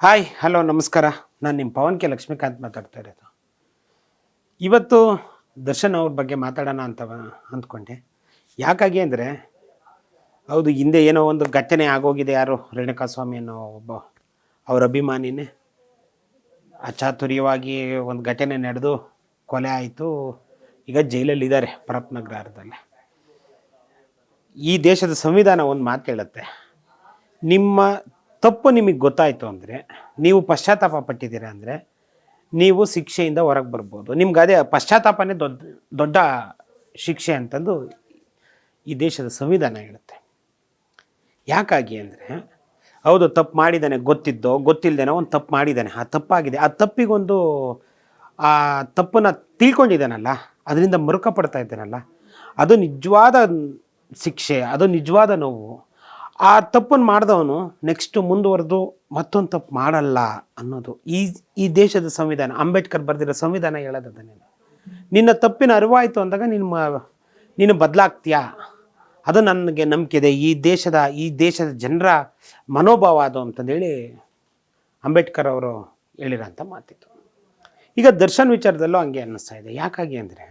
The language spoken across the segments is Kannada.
ಹಾಯ್ ಹಲೋ ನಮಸ್ಕಾರ. ನಾನು ನಿಮ್ಮ ಪವನ್ ಕೆ ಲಕ್ಷ್ಮೀಕಾಂತ್ ಮಾತಾಡ್ತಾ ಇರೋದು. ಇವತ್ತು ದರ್ಶನ್ ಅವ್ರ ಬಗ್ಗೆ ಮಾತಾಡೋಣ ಅಂತ ಅಂದ್ಕೊಂಡೆ. ಯಾಕಾಗಿ ಅಂದರೆ, ಹೌದು, ಹಿಂದೆ ಏನೋ ಒಂದು ಘಟನೆ ಆಗೋಗಿದೆ. ಯಾರು ರೇಣುಕಾಸ್ವಾಮಿ ಅನ್ನೋ ಒಬ್ಬ ಅವ್ರ ಅಭಿಮಾನಿನೇ ಅಚಾತುರ್ಯವಾಗಿ ಒಂದು ಘಟನೆ ನಡೆದು ಕೊಲೆ ಆಯಿತು. ಈಗ ಜೈಲಲ್ಲಿದ್ದಾರೆ ಪರಪ್ಪನಗರದಲ್ಲಿ. ಈ ದೇಶದ ಸಂವಿಧಾನ ಒಂದು ಮಾತು ಹೇಳುತ್ತೆ, ನಿಮ್ಮ ತಪ್ಪು ನಿಮಗೆ ಗೊತ್ತಾಯಿತು ಅಂದರೆ, ನೀವು ಪಶ್ಚಾತ್ತಾಪ ಪಟ್ಟಿದ್ದೀರಾ ಅಂದರೆ ನೀವು ಶಿಕ್ಷೆಯಿಂದ ಹೊರಗೆ ಬರ್ಬೋದು. ನಿಮ್ಗೆ ಅದೇ ಪಶ್ಚಾತ್ತಾಪನೇ ದೊಡ್ಡ ದೊಡ್ಡ ಶಿಕ್ಷೆ ಅಂತಂದು ಈ ದೇಶದ ಸಂವಿಧಾನ ಹೇಳುತ್ತೆ. ಯಾಕಾಗಿ ಅಂದರೆ, ಹೌದು, ತಪ್ಪು ಮಾಡಿದ್ದಾನೆ, ಗೊತ್ತಿದ್ದೋ ಗೊತ್ತಿಲ್ಲದೇನೋ ಒಂದು ತಪ್ಪು ಮಾಡಿದ್ದಾನೆ, ಆ ತಪ್ಪಾಗಿದೆ. ಆ ತಪ್ಪಿಗೊಂದು ಆ ತಪ್ಪನ್ನು ತಿಳ್ಕೊಂಡಿದ್ದಾನಲ್ಲ, ಅದರಿಂದ ಮರುಕ ಪಡ್ತಾ ಇದ್ದಾನಲ್ಲ, ಅದು ನಿಜವಾದ ಶಿಕ್ಷೆ, ಅದು ನಿಜವಾದ ನೋವು. ಆ ತಪ್ಪನ್ನು ಮಾಡಿದವನು ನೆಕ್ಸ್ಟ್ ಮುಂದುವರೆದು ಮತ್ತೊಂದು ತಪ್ಪು ಮಾಡಲ್ಲ ಅನ್ನೋದು ಈ ದೇಶದ ಸಂವಿಧಾನ. ಅಂಬೇಡ್ಕರ್ ಬರೆದಿರೋ ಸಂವಿಧಾನ ಹೇಳೋದನ್ನೇ. ನಿನ್ನ ತಪ್ಪಿನ ಅರಿವಾಯಿತು ಅಂದಾಗ ನೀನು ಬದಲಾಗ್ತೀಯಾ, ಅದು ನನಗೆ ನಂಬಿಕೆ ಇದೆ. ಈ ದೇಶದ ಜನರ ಮನೋಭಾವ ಅದು ಅಂತಂದೇಳಿ ಅಂಬೇಡ್ಕರ್ ಅವರು ಹೇಳಿರೋಂಥ ಮಾತಿತ್ತು. ಈಗ ದರ್ಶನ್ ವಿಚಾರದಲ್ಲೂ ಹಂಗೆ ಅನ್ನಿಸ್ತಾ ಇದೆ. ಯಾಕಾಗಿ ಅಂದರೆ,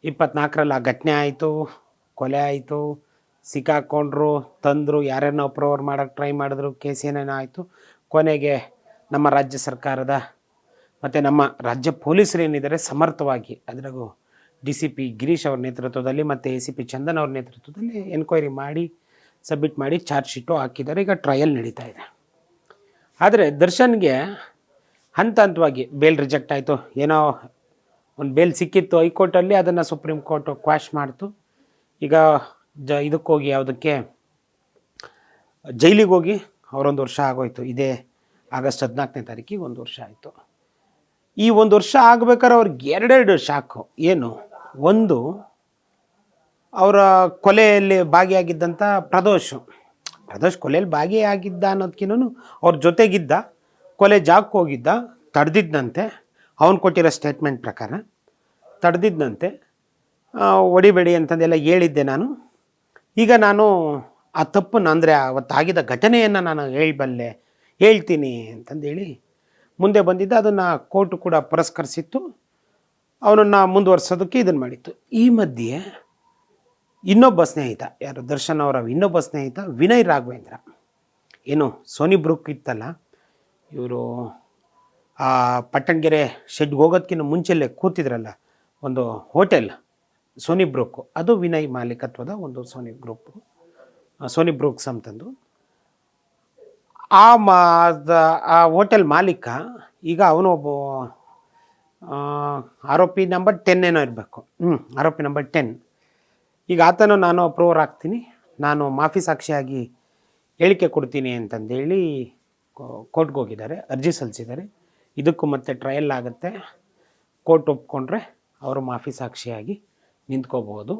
2024ರಲ್ಲಿ ಆ ಘಟನೆ ಆಯಿತು, ಕೊಲೆ ಆಯಿತು, ಸಿಕ್ಕಾಕೊಂಡ್ರು, ತಂದರು, ಯಾರ್ಯಾರನ್ನ ಅಪ್ರೂವರ್ ಮಾಡೋಕ್ಕೆ ಟ್ರೈ ಮಾಡಿದ್ರು, ಕೇಸ್ ಏನೇನೋ ಆಯಿತು. ಕೊನೆಗೆ ನಮ್ಮ ರಾಜ್ಯ ಸರ್ಕಾರದ ಮತ್ತು ನಮ್ಮ ರಾಜ್ಯ ಪೊಲೀಸರು ಏನಿದ್ದಾರೆ ಸಮರ್ಥವಾಗಿ, ಅದರಾಗೂ DCP ಗಿರೀಶ್ ಅವ್ರ ನೇತೃತ್ವದಲ್ಲಿ ಮತ್ತು ACP ಚಂದನ್ ಅವ್ರ ನೇತೃತ್ವದಲ್ಲಿ ಎನ್ಕ್ವೈರಿ ಮಾಡಿ ಸಬ್ಮಿಟ್ ಮಾಡಿ ಚಾರ್ಜ್ ಶೀಟು ಹಾಕಿದ್ದಾರೆ. ಈಗ ಟ್ರಯಲ್ ನಡೀತಾ ಇದೆ. ಆದರೆ ದರ್ಶನ್ಗೆ ಹಂತ ಹಂತವಾಗಿ ಬೇಲ್ ರಿಜೆಕ್ಟ್ ಆಯಿತು. ಏನೋ ಒಂದು ಬೇಲ್ ಸಿಕ್ಕಿತ್ತು ಹೈಕೋರ್ಟಲ್ಲಿ, ಅದನ್ನು ಸುಪ್ರೀಂ ಕೋರ್ಟು ಕ್ವಾಶ್ ಮಾಡ್ತು. ಈಗ ಇದಕ್ಕೋಗಿ ಯಾವುದಕ್ಕೆ ಜೈಲಿಗೆ ಹೋಗಿ ಅವರೊಂದು ವರ್ಷ ಆಗೋಯ್ತು. ಇದೇ ಆಗಸ್ಟ್ 14ನೇ ತಾರೀಕಿಗೆ 1 ವರ್ಷ ಆಯಿತು. ಈ 1 ವರ್ಷ ಆಗ್ಬೇಕಾದ್ರೆ ಅವ್ರಿಗೆ ಎರಡೆರಡು ಶಾಕು. ಏನು, ಒಂದು, ಅವರ ಕೊಲೆಯಲ್ಲಿ ಭಾಗಿಯಾಗಿದ್ದಂಥ ಪ್ರದೋಷ್ ಕೊಲೆಯಲ್ಲಿ ಭಾಗಿಯಾಗಿದ್ದ ಅನ್ನೋದಕ್ಕಿಂತ ಅವ್ರ ಜೊತೆಗಿದ್ದ, ಕೊಲೆ ಜಾಗಕ್ಕೆ ಹೋಗಿದ್ದ, ತಡೆದಿದ್ದಂತೆ. ಅವನು ಕೊಟ್ಟಿರೋ ಸ್ಟೇಟ್ಮೆಂಟ್ ಪ್ರಕಾರ ತಡೆದಿದ್ದಂತೆ, ಹೊಡಿಬೇಡಿ ಅಂತಂದೆಲ್ಲ ಹೇಳಿದ್ದೆ ನಾನು. ಈಗ ನಾನು ಆ ತಪ್ಪನ್ನು ಅಂದರೆ ಅವತ್ತಾಗಿದ್ದ ಘಟನೆಯನ್ನು ನಾನು ಹೇಳ್ತೀನಿ ಅಂತಂದೇಳಿ ಮುಂದೆ ಬಂದಿದ್ದ. ಅದನ್ನು ಕೋರ್ಟು ಕೂಡ ಪುರಸ್ಕರಿಸಿತ್ತು, ಅವನನ್ನು ಮುಂದುವರ್ಸೋದಕ್ಕೆ ಇದನ್ನು ಮಾಡಿತ್ತು. ಈ ಮಧ್ಯೆ ಇನ್ನೊಬ್ಬ ಸ್ನೇಹಿತ, ಯಾರು ದರ್ಶನ್ ಅವರ ಇನ್ನೊಬ್ಬ ಸ್ನೇಹಿತ ವಿನಯ್ ರಾಘವೇಂದ್ರ, ಏನು ಸೋನಿ ಬ್ರೂಕ್ ಇತ್ತಲ್ಲ, ಇವರು ಆ ಪಟ್ಟಣಗೆರೆ ಶೆಡ್ಗೆ ಹೋಗೋದಕ್ಕಿಂತ ಮುಂಚೆಲ್ಲೇ ಕೂತಿದ್ರಲ್ಲ ಒಂದು ಹೋಟೆಲ್, ಸೋನಿ ಬ್ರೂಕ್, ಅದು ವಿನಯ್ ಮಾಲೀಕತ್ವದ ಒಂದು ಸೋನಿ ಬ್ರೂಕ್ಸ್ ಅಂತಂದು. ಆ ಹೋಟೆಲ್ ಮಾಲೀಕ ಈಗ ಅವನು ಒಬ್ಬ ಆರೋಪಿ ನಂಬರ್ 10 ಏನೋ ಇರಬೇಕು. ಆರೋಪಿ ನಂಬರ್ 10. ಈಗ ಆತನು ನಾನು ಅಪ್ರೂವರ್ ಆಗ್ತೀನಿ, ನಾನು ಮಾಫಿ ಸಾಕ್ಷಿಯಾಗಿ ಹೇಳಿಕೆ ಕೊಡ್ತೀನಿ ಅಂತಂದೇಳಿ ಕೋರ್ಟ್ಗೆ ಹೋಗಿದ್ದಾರೆ, ಅರ್ಜಿ ಸಲ್ಲಿಸಿದ್ದಾರೆ. ಇದಕ್ಕೂ ಮತ್ತೆ ಟ್ರಯಲ್ ಆಗುತ್ತೆ. ಕೋರ್ಟ್ ಒಪ್ಕೊಂಡ್ರೆ ಅವರು ಮಾಫಿ ಸಾಕ್ಷಿಯಾಗಿ ನಿಂತ್ಕೋಬೋದು.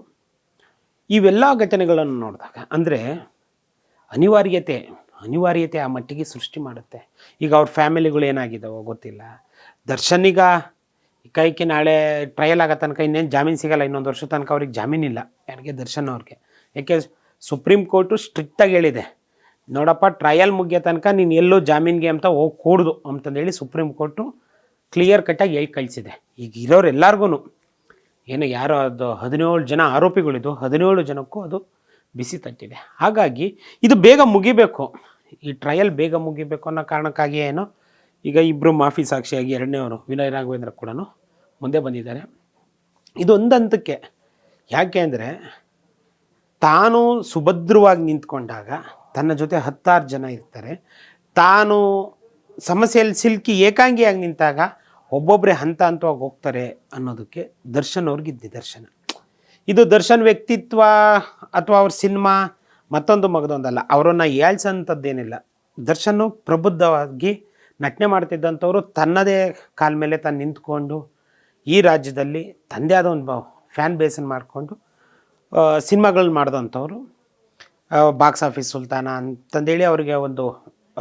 ಇವೆಲ್ಲ ಘಟನೆಗಳನ್ನು ನೋಡಿದಾಗ ಅಂದರೆ ಅನಿವಾರ್ಯತೆ ಆ ಮಟ್ಟಿಗೆ ಸೃಷ್ಟಿ ಮಾಡುತ್ತೆ. ಈಗ ಅವ್ರ ಫ್ಯಾಮಿಲಿಗಳು ಏನಾಗಿದ್ದಾವೋ ಗೊತ್ತಿಲ್ಲ. ದರ್ಶನಿಗ ಕೈಗೆ ನಾಳೆ ಟ್ರಯಲ್ ಆಗೋ ತನಕ ಇನ್ನೇನು ಜಾಮೀನು ಸಿಗೋಲ್ಲ. 1 ವರ್ಷ ತನಕ ಅವ್ರಿಗೆ ಜಾಮೀನಿಲ್ಲ, ಯಾರಿಗೆ, ದರ್ಶನ್ ಅವ್ರಿಗೆ. ಯಾಕೆ, ಸುಪ್ರೀಂ ಕೋರ್ಟು ಸ್ಟ್ರಿಕ್ಟಾಗಿ ಹೇಳಿದೆ, ನೋಡಪ್ಪ, ಟ್ರಯಲ್ ಮುಗಿಯೋ ತನಕ ನೀನು ಎಲ್ಲೂ ಜಾಮೀನಿಗೆ ಅಂತ ಹೋಗಿ ಕೂಡ್ದು ಅಂತಂದೇಳಿ ಸುಪ್ರೀಂ ಕೋರ್ಟು ಕ್ಲಿಯರ್ ಕಟ್ಟಾಗಿ ಹೇಳಿ ಕಳಿಸಿದೆ. ಈಗ ಇರೋರು ಎಲ್ಲರಿಗೂ ಏನು, ಯಾರೋ ಅದು 17 ಜನ ಆರೋಪಿಗಳಿದ್ದು 17 ಜನಕ್ಕೂ ಅದು ಬಿಸಿ ತಟ್ಟಿದೆ. ಹಾಗಾಗಿ ಇದು ಬೇಗ ಮುಗಿಬೇಕು, ಈ ಟ್ರಯಲ್ ಬೇಗ ಮುಗಿಬೇಕು ಅನ್ನೋ ಕಾರಣಕ್ಕಾಗಿಯೇ ಏನೋ ಈಗ ಇಬ್ಬರು ಮಾಫಿ ಸಾಕ್ಷಿಯಾಗಿ ಎರಡನೇವರು ವಿನಯ್ ರಾಘವೇಂದ್ರ ಕೂಡ ಮುಂದೆ ಬಂದಿದ್ದಾರೆ. ಇದೊಂದು ಹಂತಕ್ಕೆ. ಯಾಕೆ ಅಂದರೆ, ತಾನು ಸುಭದ್ರವಾಗಿ ನಿಂತ್ಕೊಂಡಾಗ ತನ್ನ ಜೊತೆ 10 ಜನ ಇರ್ತಾರೆ. ತಾನು ಸಮಸ್ಯೆಯಲ್ಲಿ ಸಿಲುಕಿ ಏಕಾಂಗಿಯಾಗಿ ನಿಂತಾಗ ಒಬ್ಬೊಬ್ಬರೇ ಹಂತವಾಗಿ ಹೋಗ್ತಾರೆ ಅನ್ನೋದಕ್ಕೆ ದರ್ಶನ್ ಅವ್ರಿಗಿದ್ದ ನಿದರ್ಶನ. ಇದು ದರ್ಶನ್ ವ್ಯಕ್ತಿತ್ವ ಅಥವಾ ಅವ್ರ ಸಿನಿಮಾ ಮತ್ತೊಂದು ಮಗದೊಂದಲ್ಲ, ಅವರನ್ನು ಏಳ್ಸೋಂಥದ್ದೇನಿಲ್ಲ. ದರ್ಶನ್ ಪ್ರಬುದ್ಧವಾಗಿ ನಟನೆ ಮಾಡ್ತಿದ್ದಂಥವ್ರು, ತನ್ನದೇ ಕಾಲ ಮೇಲೆ ತಾನು ನಿಂತ್ಕೊಂಡು ಈ ರಾಜ್ಯದಲ್ಲಿ ತಂದೆ ಆದ ಒಂದು ಫ್ಯಾನ್ ಬೇಸನ್ನು ಮಾಡಿಕೊಂಡು ಸಿನಿಮಾಗಳನ್ನ ಮಾಡಿದಂಥವ್ರು. ಬಾಕ್ಸ್ ಆಫೀಸ್ ಸುಲ್ತಾನ ಅಂತಂದೇಳಿ ಅವರಿಗೆ ಒಂದು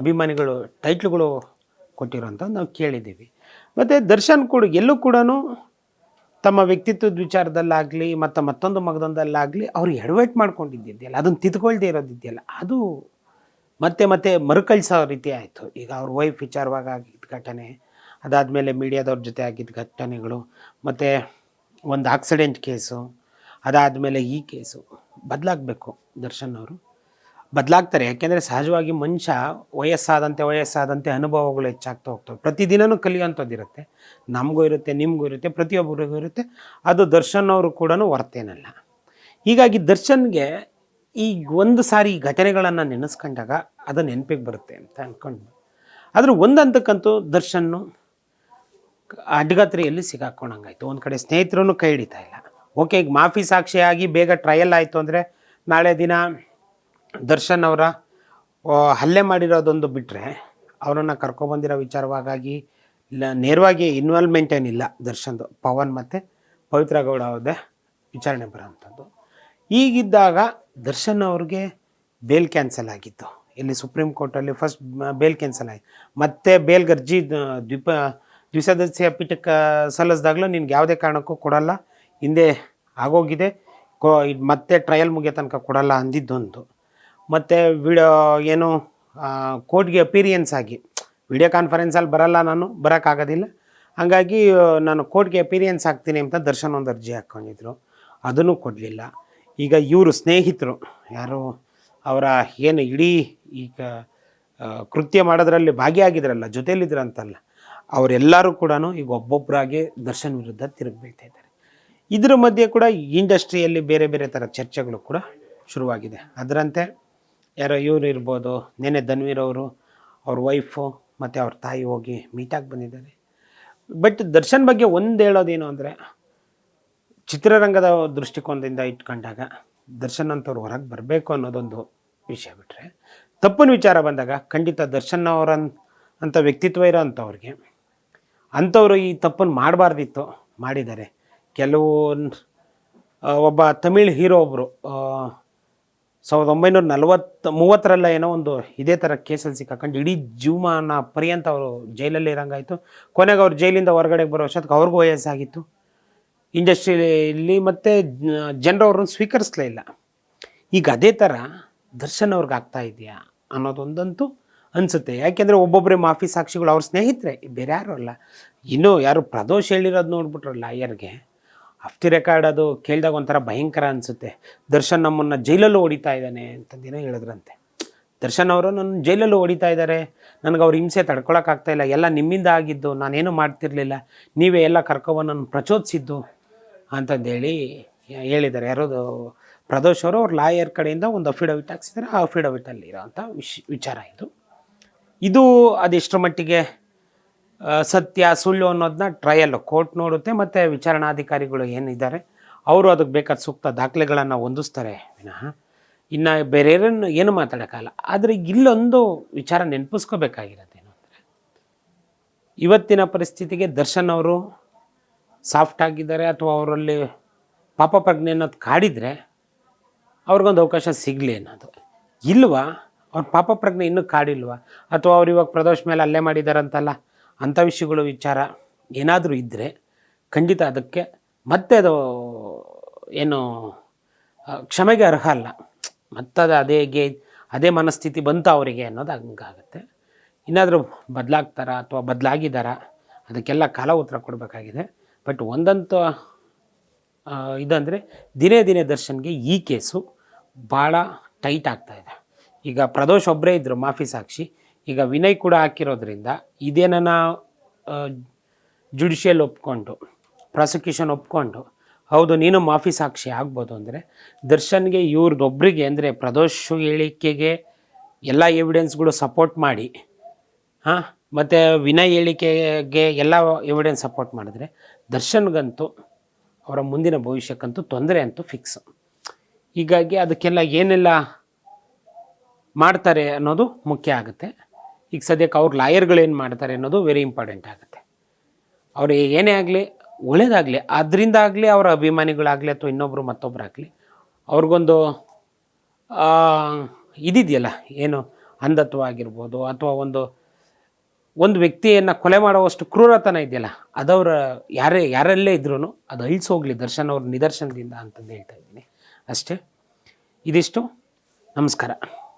ಅಭಿಮಾನಿಗಳು ಟೈಟ್ಲುಗಳು ಕೊಟ್ಟಿರೋಂಥದ್ದು ನಾವು ಕೇಳಿದ್ದೀವಿ. ಮತ್ತು ದರ್ಶನ್ ಕೂಡ ಎಲ್ಲೂ ಕೂಡ ತಮ್ಮ ವ್ಯಕ್ತಿತ್ವದ ವಿಚಾರದಲ್ಲಾಗಲಿ ಮತ್ತು ಮತ್ತೊಂದು ಮಗದೊಂದಲ್ಲಾಗಲಿ ಅವ್ರು ಎಡವಟ್ಟು ಮಾಡ್ಕೊಂಡಿದ್ದಿದೆಯಲ್ಲ, ಅದನ್ನು ತಿದ್ಕೊಳ್ದೇ ಇರೋದಿದೆಯಲ್ಲ, ಅದು ಮತ್ತೆ ಮತ್ತೆ ಮರುಕಳಿಸೋ ರೀತಿ ಆಯಿತು. ಈಗ ಅವ್ರ ವೈಫ್ ವಿಚಾರವಾಗಿ ಆಗಿದ್ದ ಘಟನೆ, ಅದಾದಮೇಲೆ ಮೀಡಿಯಾದವ್ರ ಜೊತೆ ಆಗಿದ್ದ ಘಟನೆಗಳು, ಮತ್ತು ಒಂದು ಆಕ್ಸಿಡೆಂಟ್ ಕೇಸು, ಅದಾದಮೇಲೆ ಈ ಕೇಸು. ಬದಲಾಗಬೇಕು ದರ್ಶನ್ ಅವರು, ಬದಲಾಗ್ತಾರೆ. ಯಾಕೆಂದರೆ ಸಹಜವಾಗಿ ಮನುಷ್ಯ ವಯಸ್ಸಾದಂತೆ ಅನುಭವಗಳು ಹೆಚ್ಚಾಗ್ತಾ ಹೋಗ್ತವೆ. ಪ್ರತಿದಿನವೂ ಕಲಿಯುವಂಥದ್ದಿರುತ್ತೆ, ನಮಗೂ ಇರುತ್ತೆ, ನಿಮಗೂ ಇರುತ್ತೆ, ಪ್ರತಿಯೊಬ್ಬರಿಗೂ ಇರುತ್ತೆ. ಅದು ದರ್ಶನ್ ಅವರು ಕೂಡ ಹೊರ್ತೇನಲ್ಲ. ಹೀಗಾಗಿ ದರ್ಶನ್ಗೆ ಈಗ ಒಂದು ಸಾರಿ ಈ ಘಟನೆಗಳನ್ನು ನೆನೆಸ್ಕೊಂಡಾಗ ಅದು ನೆನಪಿಗೆ ಬರುತ್ತೆ ಅಂತ ಅಂದ್ಕೊಂಡು, ಆದರೂ ಒಂದು ಹಂತಕ್ಕಂತೂ ದರ್ಶನ್ನು ಅಡ್ಡಗತ್ರಿಯಲ್ಲಿ ಸಿಗಾಕೊಂಡಂಗಾಯ್ತು. ಒಂದು ಕಡೆ ಸ್ನೇಹಿತರೂ ಕೈ ಹಿಡಿತಾ ಇಲ್ಲ. ಓಕೆ, ಈಗ ಮಾಫಿ ಸಾಕ್ಷಿಯಾಗಿ ಬೇಗ ಟ್ರಯಲ್ ಆಯಿತು ಅಂದರೆ ನಾಳೆ ದಿನ ದರ್ಶನ್ ಅವರ ಹಲ್ಲೆ ಮಾಡಿರೋದೊಂದು ಬಿಟ್ಟರೆ ಅವರನ್ನು ಕರ್ಕೊಬಂದಿರೋ ವಿಚಾರವಾಗಿ ನೇರವಾಗಿ ಇನ್ವಾಲ್ವ್ಮೆಂಟ್ ಏನಿಲ್ಲ ದರ್ಶನ್ದು. ಪವನ್ ಮತ್ತು ಪವಿತ್ರ ಗೌಡ ಅವ್ರದ್ದೇ ವಿಚಾರಣೆ ಬರೋವಂಥದ್ದು. ಹೀಗಿದ್ದಾಗ ದರ್ಶನ್ ಅವ್ರಿಗೆ ಬೇಲ್ ಕ್ಯಾನ್ಸಲ್ ಆಗಿತ್ತು. ಇಲ್ಲಿ ಸುಪ್ರೀಂ ಕೋರ್ಟಲ್ಲಿ ಫಸ್ಟ್ ಬೇಲ್ ಕ್ಯಾನ್ಸಲ್ ಆಯಿತು. ಮತ್ತೆ ಬೇಲ್ಗೆ ಅರ್ಜಿ ದ್ವಿಸದಸ್ಯ ಪೀಠಕ್ಕೆ ಸಲ್ಲಿಸಿದಾಗಲೂ ನಿನ್ಗೆ ಯಾವುದೇ ಕಾರಣಕ್ಕೂ ಕೊಡಲ್ಲ, ಹಿಂದೆ ಆಗೋಗಿದೆ, ಮತ್ತೆ ಟ್ರಯಲ್ ಮುಗಿಯೋ ತನಕ ಕೊಡಲ್ಲ ಅಂದಿದ್ದೊಂದು. ಮತ್ತು ಏನು ಕೋರ್ಟ್ಗೆ ಅಪೀರಿಯನ್ಸ್ ಆಗಿ ವಿಡಿಯೋ ಕಾನ್ಫರೆನ್ಸಲ್ಲಿ ಬರಲ್ಲ, ನಾನು ಬರೋಕ್ಕಾಗೋದಿಲ್ಲ, ಹಾಗಾಗಿ ನಾನು ಕೋರ್ಟ್ಗೆ ಅಪೀರಿಯನ್ಸ್ ಆಗ್ತೀನಿ ಅಂತ ದರ್ಶನ್ ಒಂದು ಅರ್ಜಿ ಹಾಕ್ಕೊಂಡಿದ್ರು, ಅದನ್ನು ಕೊಡಲಿಲ್ಲ. ಈಗ ಇವರು ಸ್ನೇಹಿತರು ಯಾರು ಅವರ ಏನು ಇಡೀ ಈಗ ಕೃತ್ಯ ಮಾಡೋದ್ರಲ್ಲಿ ಭಾಗಿಯಾಗಿದ್ರಲ್ಲ, ಜೊತೆಯಲ್ಲಿದ್ರಂತಲ್ಲ, ಅವರೆಲ್ಲರೂ ಕೂಡ ಈಗ ಒಬ್ಬೊಬ್ಬರಾಗಿ ದರ್ಶನ್ ವಿರುದ್ಧ ತಿರುಗಿಬೀಳ್ತಾ ಇದ್ದಾರೆ. ಇದರ ಮಧ್ಯೆ ಕೂಡ ಇಂಡಸ್ಟ್ರಿಯಲ್ಲಿ ಬೇರೆ ಬೇರೆ ಥರ ಚರ್ಚೆಗಳು ಕೂಡ ಶುರುವಾಗಿದೆ. ಅದರಂತೆ ಯಾರೋ ಇವರು ಇರ್ಬೋದು, ನೆನೆ ಧನ್ವೀರ್ ಅವರು, ಅವ್ರ ವೈಫು ಮತ್ತು ಅವ್ರ ತಾಯಿ ಹೋಗಿ ಮೀಟಾಗಿ ಬಂದಿದ್ದಾರೆ. ಬಟ್ ದರ್ಶನ್ ಬಗ್ಗೆ ಒಂದು ಹೇಳೋದೇನು ಅಂದರೆ, ಚಿತ್ರರಂಗದ ದೃಷ್ಟಿಕೋನದಿಂದ ಇಟ್ಕೊಂಡಾಗ ದರ್ಶನ್ ಅಂತವ್ರು ಹೊರಗೆ ಬರಬೇಕು ಅನ್ನೋದೊಂದು ವಿಷಯ ಬಿಟ್ಟರೆ, ತಪ್ಪಿನ ವಿಚಾರ ಬಂದಾಗ ಖಂಡಿತ ದರ್ಶನ್ ಅವರ ಅಂಥ ವ್ಯಕ್ತಿತ್ವ ಇರೋ ಅಂಥವ್ರು ಈ ತಪ್ಪನ್ನು ಮಾಡಬಾರ್ದಿತ್ತು, ಮಾಡಿದ್ದಾರೆ. ಕೆಲವು ಒಬ್ಬ ತಮಿಳ್ ಹೀರೋ ಒಬ್ಬರು 1930 ಏನೋ ಒಂದು ಇದೇ ಥರ ಕೇಸಲ್ಲಿ ಸಿಕ್ಕಾಕೊಂಡು ಇಡೀ ಜೀವಮಾನ ಪರ್ಯಂತ ಅವರು ಜೈಲಲ್ಲಿ ಇರೋಂಗಾಯಿತು. ಕೊನೆಗೆ ಅವ್ರು ಜೈಲಿಂದ ಹೊರಗಡೆಗೆ ಬರೋ ವರ್ಷಕ್ಕೆ ಅವ್ರಿಗೂ ವಯಸ್ಸಾಗಿತ್ತು. ಇಂಡಸ್ಟ್ರಿಯಲ್ಲಿ ಮತ್ತು ಜನರು ಅವ್ರನ್ನ ಸ್ವೀಕರಿಸಲೇ ಇಲ್ಲ. ಈಗ ಅದೇ ಥರ ದರ್ಶನ್ ಅವ್ರಿಗೆ ಆಗ್ತಾ ಇದೆಯಾ ಅನ್ನೋದೊಂದಂತೂ ಅನಿಸುತ್ತೆ. ಯಾಕೆಂದರೆ ಒಬ್ಬೊಬ್ಬರೇ ಮಾಫಿ ಸಾಕ್ಷಿಗಳು ಅವ್ರ ಸ್ನೇಹಿತರೆ, ಬೇರೆ ಯಾರು ಅಲ್ಲ. ಇನ್ನೂ ಯಾರು ಪ್ರದೋಷ್ ಹೇಳಿರೋದು ನೋಡ್ಬಿಟ್ರಲ್ಲ ಲಾಯರ್ಗೆ, ಆಫ್ ದಿ ರೆಕಾರ್ಡ್ ಅದು ಕೇಳಿದಾಗ ಒಂಥರ ಭಯಂಕರ ಅನಿಸುತ್ತೆ. ದರ್ಶನ್ ನಮ್ಮನ್ನು ಜೈಲಲ್ಲೂ ಹೊಡಿತಾ ಇದ್ದಾನೆ ಅಂತಂದೇನೋ ಹೇಳಿದ್ರಂತೆ. ದರ್ಶನ್ ಅವರು ನನ್ನ ಜೈಲಲ್ಲೂ ಹೊಡಿತಾ ಇದ್ದಾರೆ, ನನಗೆ ಅವ್ರ ಹಿಂಸೆ ತಡ್ಕೊಳಕ್ಕಾಗ್ತಾಯಿಲ್ಲ, ಎಲ್ಲ ನಿಮ್ಮಿಂದ ಆಗಿದ್ದು, ನಾನೇನು ಮಾಡ್ತಿರ್ಲಿಲ್ಲ, ನೀವೇ ಎಲ್ಲ ಕರ್ಕೊಬಂದು ನನ್ನ ಪ್ರಚೋದಿಸಿದ್ದು ಅಂತಂದೇಳಿ ಹೇಳಿದ್ದಾರೆ. ಯಾರೋದು ಪ್ರದೋಷ್ ಅವರು ಅವ್ರ ಲಾಯರ್ ಕಡೆಯಿಂದ ಒಂದು ಅಫಿಡವಿಟ್ ಹಾಕ್ಸಿದ್ದಾರೆ. ಆ ಅಫಿಡವಿಟಲ್ಲಿ ಇರೋಂಥ ವಿಚಾರ ಇದು ಅದೆಷ್ಟರ ಮಟ್ಟಿಗೆ ಸತ್ಯ ಸುಳ್ಳು ಅನ್ನೋದನ್ನ ಟ್ರಯಲ್ ಕೋರ್ಟ್ ನೋಡುತ್ತೆ. ಮತ್ತು ವಿಚಾರಣಾಧಿಕಾರಿಗಳು ಏನಿದ್ದಾರೆ ಅವರು ಅದಕ್ಕೆ ಬೇಕಾದ ಸೂಕ್ತ ದಾಖಲೆಗಳನ್ನು ಹೊಂದಿಸ್ತಾರೆ ವಿನಃ ಇನ್ನು ಬೇರೆಯವ್ರನ್ನು ಏನು ಮಾತಾಡೋಕ್ಕಲ್ಲ. ಆದರೆ ಇಲ್ಲೊಂದು ವಿಚಾರ ನೆನಪಿಸ್ಕೋಬೇಕಾಗಿರೋದೇನು ಅಂದರೆ, ಇವತ್ತಿನ ಪರಿಸ್ಥಿತಿಗೆ ದರ್ಶನ್ ಅವರು ಸಾಫ್ಟ್ ಆಗಿದ್ದಾರೆ ಅಥವಾ ಅವರಲ್ಲಿ ಪಾಪ ಪ್ರಜ್ಞೆ ಅನ್ನೋದು ಕಾಡಿದರೆ ಅವ್ರಿಗೊಂದು ಅವಕಾಶ ಸಿಗಲಿ ಅನ್ನೋದು. ಇಲ್ವಾ, ಅವ್ರ ಪಾಪ ಪ್ರಜ್ಞೆ ಇನ್ನೂ ಕಾಡಿಲ್ವಾ, ಅಥವಾ ಅವ್ರು ಇವಾಗ ಪ್ರದೋಷ್ ಮೇಲೆ ಹಲ್ಲೆ ಮಾಡಿದಾರಂತಲ್ಲ, ಅಂಥ ವಿಷಯಗಳು ವಿಚಾರ ಏನಾದರೂ ಇದ್ದರೆ ಖಂಡಿತ ಅದಕ್ಕೆ ಮತ್ತೆ ಅದು ಏನು ಕ್ಷಮೆಗೆ ಅರ್ಹ ಅಲ್ಲ. ಮತ್ತದು ಅದೇ ಮನಸ್ಥಿತಿ ಬಂತ ಅವರಿಗೆ ಅನ್ನೋದು ಹಂಗಾಗುತ್ತೆ. ಇನ್ನಾದರೂ ಬದಲಾಗ್ತಾರಾ ಅಥವಾ ಬದಲಾಗಿದ್ದಾರಾ ಅದಕ್ಕೆಲ್ಲ ಕಾಲ ಉತ್ತರ ಕೊಡಬೇಕಾಗಿದೆ. ಬಟ್ ಒಂದಂತೂ ಇದಂದರೆ ದಿನೇ ದಿನೇ ದರ್ಶನ್ಗೆ ಈ ಕೇಸು ಭಾಳ ಟೈಟ್ ಆಗ್ತಾಯಿದೆ. ಈಗ ಪ್ರದೋಷ್ ಒಬ್ಬರೇ ಇದ್ದರು ಮಾಫಿ ಸಾಕ್ಷಿ, ಈಗ ವಿನಯ್ ಕೂಡ ಹಾಕಿರೋದ್ರಿಂದ ಇದೇನ ಜುಡಿಷಿಯಲ್ ಒಪ್ಕೊಂಡು, ಪ್ರಾಸಿಕ್ಯೂಷನ್ ಒಪ್ಕೊಂಡು ಹೌದು ನೀನು ಮಾಫಿ ಸಾಕ್ಷಿ ಆಗ್ಬೋದು ಅಂದರೆ, ದರ್ಶನ್ಗೆ ಇವ್ರದ್ದೊಬ್ಬರಿಗೆ ಅಂದರೆ ಪ್ರದೋಷ್ ಹೇಳಿಕೆಗೆ ಎಲ್ಲ ಎವಿಡೆನ್ಸ್ಗಳು ಸಪೋರ್ಟ್ ಮಾಡಿ ಮತ್ತು ವಿನಯ್ ಹೇಳಿಕೆಗೆ ಎಲ್ಲ ಎವಿಡೆನ್ಸ್ ಸಪೋರ್ಟ್ ಮಾಡಿದ್ರೆ ದರ್ಶನ್ಗಂತೂ ಅವರ ಮುಂದಿನ ಭವಿಷ್ಯಕ್ಕಂತೂ ತೊಂದರೆ ಅಂತೂ ಫಿಕ್ಸ್. ಹೀಗಾಗಿ ಅದಕ್ಕೆಲ್ಲ ಏನೆಲ್ಲ ಮಾಡ್ತಾರೆ ಅನ್ನೋದು ಮುಖ್ಯ ಆಗುತ್ತೆ. ಈಗ ಸದ್ಯಕ್ಕೆ ಅವ್ರ ಲಾಯರ್ಗಳೇನು ಮಾಡ್ತಾರೆ ಅನ್ನೋದು ವೆರಿ ಇಂಪಾರ್ಟೆಂಟ್ ಆಗುತ್ತೆ. ಅವ್ರು ಏನೇ ಆಗಲಿ ಒಳ್ಳೇದಾಗಲಿ, ಅದರಿಂದ ಆಗಲಿ ಅವರ ಅಭಿಮಾನಿಗಳಾಗಲಿ ಅಥವಾ ಇನ್ನೊಬ್ಬರು ಮತ್ತೊಬ್ಬರಾಗಲಿ ಅವ್ರಿಗೊಂದು ಇದಿದೆಯಲ್ಲ, ಏನು ಅಂಧತ್ವ ಆಗಿರ್ಬೋದು ಅಥವಾ ಒಂದು ವ್ಯಕ್ತಿಯನ್ನು ಕೊಲೆ ಮಾಡುವಷ್ಟು ಕ್ರೂರತನ ಇದೆಯಲ್ಲ, ಅದವರ ಯಾರಲ್ಲೇ ಇದ್ರೂ ಅದು ಅಳಿಸೋಗ್ಲಿ ದರ್ಶನ್ ಅವ್ರ ನಿದರ್ಶನದಿಂದ ಅಂತಂದು ಹೇಳ್ತಾ ಇದ್ದೀನಿ ಅಷ್ಟೇ. ಇದಿಷ್ಟು. ನಮಸ್ಕಾರ.